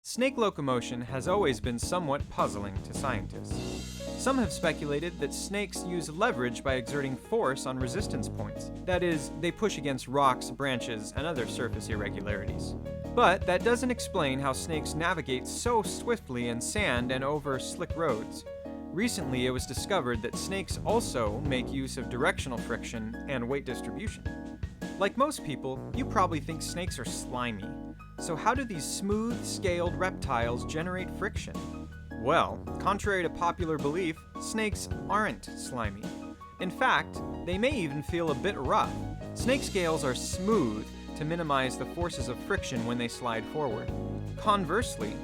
Snake locomotion has always been somewhat puzzling to scientists. Some have speculated that snakes use leverage by exerting force on resistance points. That is, they push against rocks, branches, and other surface irregularities. But that doesn't explain how snakes navigate so swiftly in sand and over slick roads. Recently, it was discovered that snakes also make use of directional friction and weight distribution. Like most people, you probably think snakes are slimy. So how do these smooth, scaled reptiles generate friction? Well, contrary to popular belief, snakes aren't slimy. In fact, they may even feel a bit rough. Snake scales are smooth to minimize the forces of friction when they slide forward. Conversely,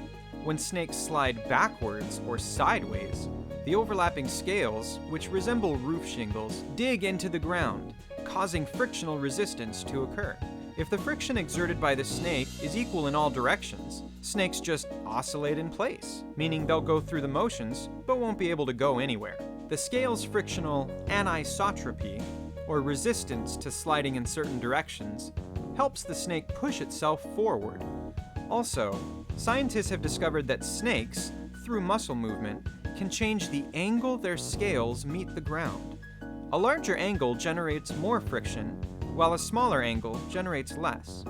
when snakes slide backwards or sideways, the overlapping scales, which resemble roof shingles, dig into the ground, causing frictional resistance to occur. If the friction exerted by the snake is equal in all directions, snakes just oscillate in place, meaning they'll go through the motions but won't be able to go anywhere. The scale's frictional anisotropy, or resistance to sliding in certain directions, helps the snake push itself forward. Also, scientists have discovered that snakes, through muscle movement, can change the angle their scales meet the ground. A larger angle generates more friction, while a smaller angle generates less.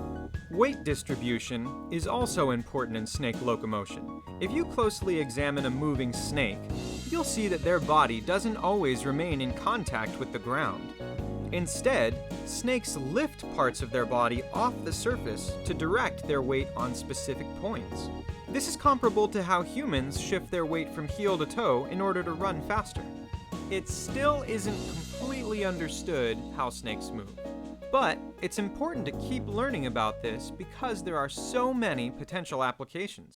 Weight distribution is also important in snake locomotion. If you closely examine a moving snake, you'll see that their body doesn't always remain in contact with the ground. Instead, snakes lift parts of their body off the surface to direct their weight on specific points. This is comparable to how humans shift their weight from heel to toe in order to run faster. It still isn't completely understood how snakes move. But it's important to keep learning about this because there are so many potential applications.